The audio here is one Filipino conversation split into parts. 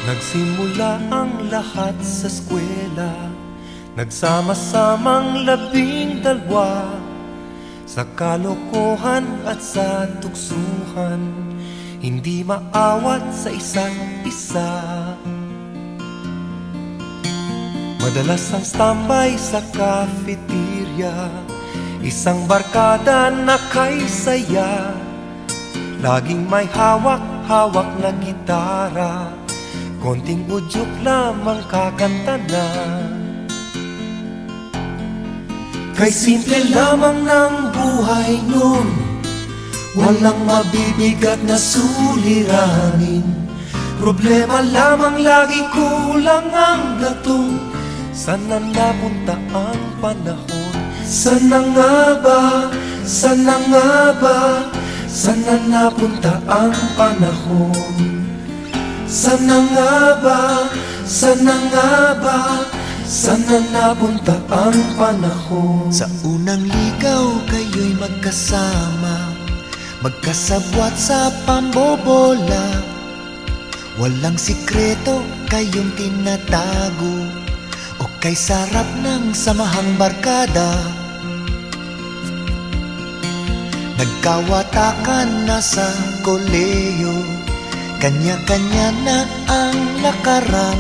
Nagsimula ang lahat sa eskwela, nagsama-samang 12 sa kalokohan at sa tuksuhan, hindi maawat sa isa't isa. Madalas ang standby sa cafeteria, isang barkada na kay saya, laging may hawak-hawak na gitara, konting udyok lamang kakanta na. Kay simple lamang ng buhay nun, walang mabibigat na suliranin. Problema lamang lagi kulang ang gatong, sana napunta ang panahon. Sana nga ba, sana nga ba, sana napunta ang panahon. Sana nga ba, sana nga ba, sana napunta ang panahon. Sa unang ligaw kayo'y magkasama, magkasabwat sa pambobola. Walang sikreto kayong tinatago, o kay sarap ng samahang barkada. Nagkawatakan na sa koleyo, kanya-kanya na ang lakaran.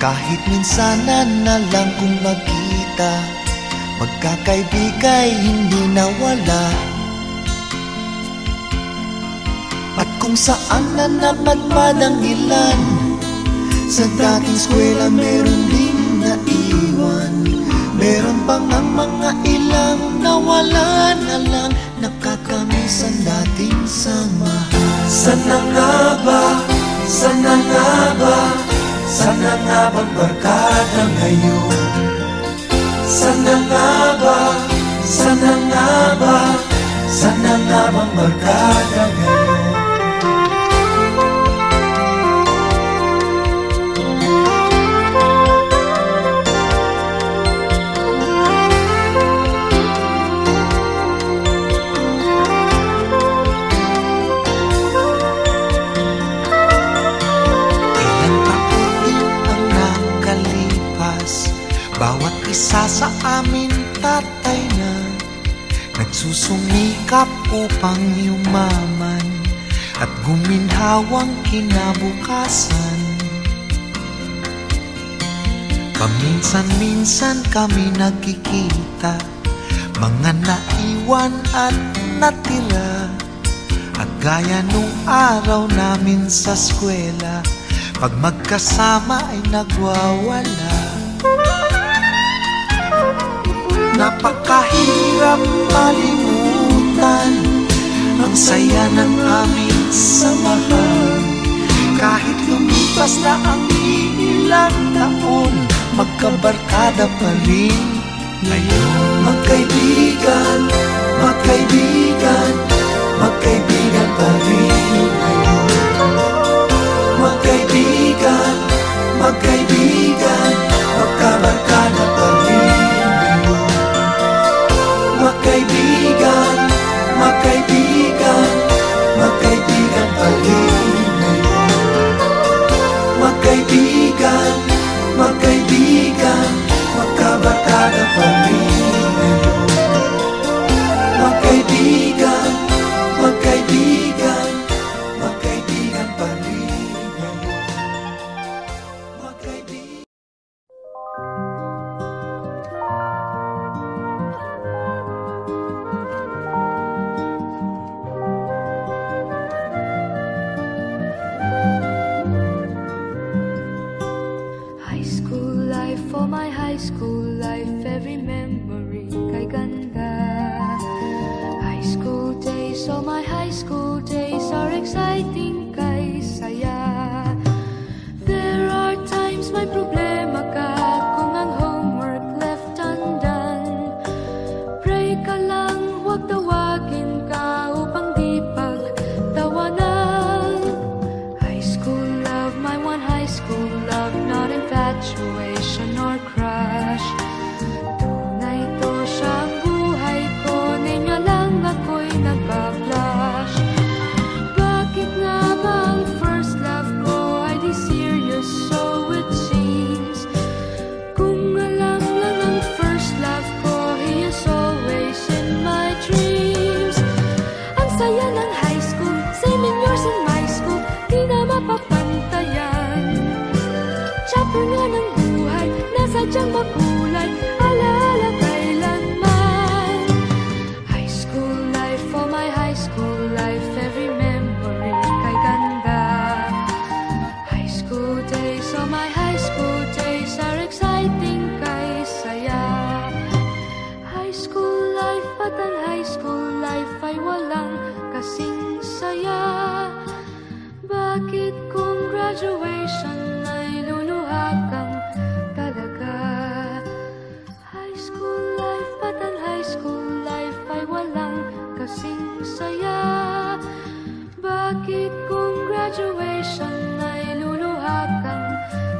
Kahit minsanan na lang kung magkita, magkakaibigay hindi nawala. At kung saan na napadpad ang ilan, sa dating eskwela meron ding naiwan. Meron pang ang mga ilang nawala na lang, nakakamiss ang dating samahan. Sana nga ba, sana nga ba, sana nga bang barkada ngayon? Sana nga ba, sana nga ba, sana nga bang barkada ngayon? Bawat isa sa amin tatay na nagsusumikap upang yumaman at guminhawang kinabukasan. Paminsan-minsan kami nagkikita, mga naiwan at natira. At gaya nung araw namin sa eskwela, pag magkasama ay nagwawala. Napakahirap malimutan ang saya ng aming samahan. Kahit lumipas na ang ilang taon, magkabarkada pa rin ngayon. Magkaibigan, magkaibigan, magkaibigan pa rin ngayon. Magkaibigan, magkaibigan, magkabarkada pa rin. Magkaibigan, magkaibigan, magkaibigan pa rin ngayon. Magkaibigan, magkaibigan, magkabarkada pa rin ngayon. Magkaibigan, magkaibigan, magkaibigan pa rin ngayon. Magkaibigan. For my high school life, every memory kay ganda. High school days, oh my high school days are exciting kay saya. There are times may problema ka kung ang homework left undone. Pray ka lang, huwag tawagin ka upang di pagtawanan. High school love, my one high school love, not infatuation or crush. Tunay to siyang buhay ko, niya lang ako'y nagpa-blush. Bakit nga ba ang first love ko ay di siya? sadyang makulay, alaala kailanman. High school life, for my high school life, every memory kay ganda. High school days, oh my high school days are exciting kay saya. High school life at ang high school life ay walang kasing saya. Bakit kung graduation ay luluha kang talaga? High school life at ang high school life ay walang kasing saya. Bakit kung graduation ay luluha kang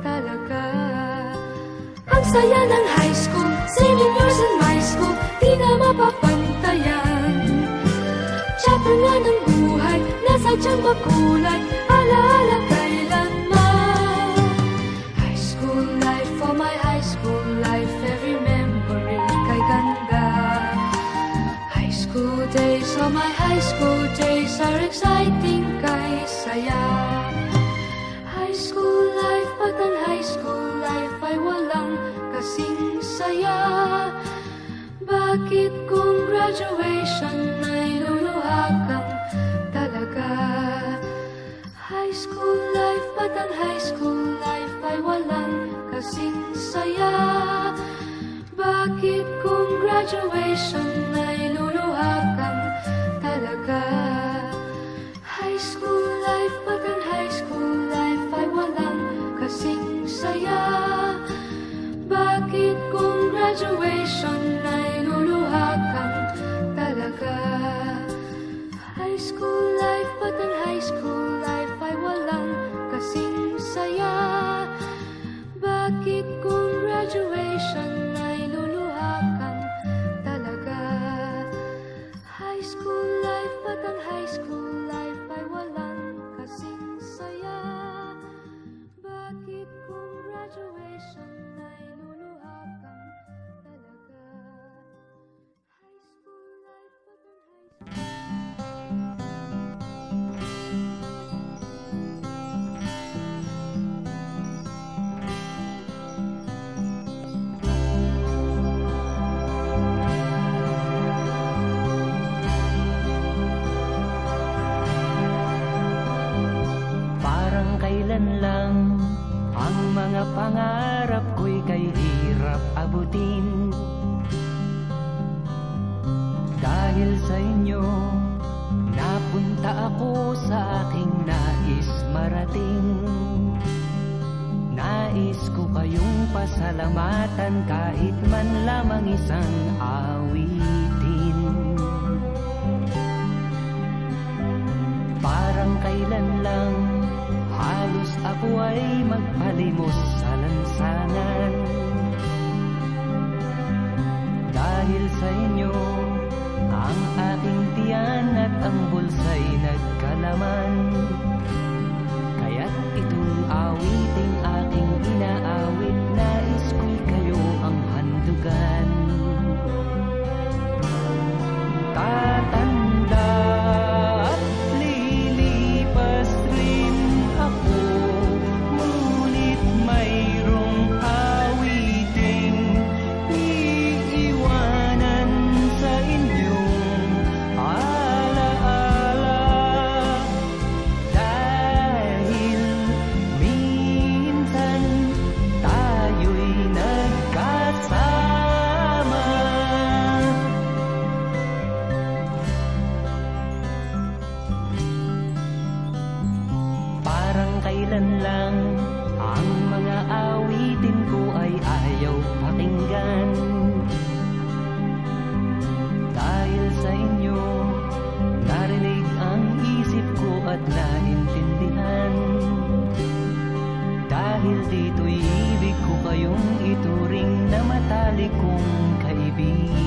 talaga? Ang saya ng high school, saving years in my school, di na mapapantayan. Chapter nga ng buhay, na sadyang makulay, alaala kailanman. High school life, for my high school life, every memory kay ganda. High school days, oh my high school days are exciting kay saya. High school life at ang high school life ay walang kasing saya. Bakit kung graduation ay luluha kang talaga? High school life at ang high school life ay walang kasing saya. Bakit kung graduation ay luluha kang talaga? High school life at ang high school life ay walang kasing saya. Bakit kung graduation ay luluha kang talaga? High school life at ang high school life ay walang kasing saya. Bakit kung graduation ay luluha kang talaga? High school life at ang high school life ay walang kasing saya. Bakit kung graduation ay luluha kang talaga? High school life at ang high school. Parang kailan lang ang mga pangarap ko'y kay hirap abutin. Dahil sa inyo, napunta ako sa aking nais marating. Nais ko kayong pasalamatan kahit man lamang isang awitin. Parang kailan lang halos ako ay magpalimos sa lansangan. Dahil sa inyo, ang aking tiyan at ang bulsa'y nagkalaman. Kaya't itong awiting aking inaawit, nais ko'y kayo ang handugan. Tatanda at lilipas rin ako, ngunit mayroong awiting iiwanan sa inyong alaala. Dahil minsan tayo'y nagkasama. Parang kailan lang ang mga awitin ko ay ayaw pakinggan. Dahil sa inyo, narinig ang isip ko at naintindihan. Dahil dito'y ibig ko kayong ituring na matalik kong kaibigan.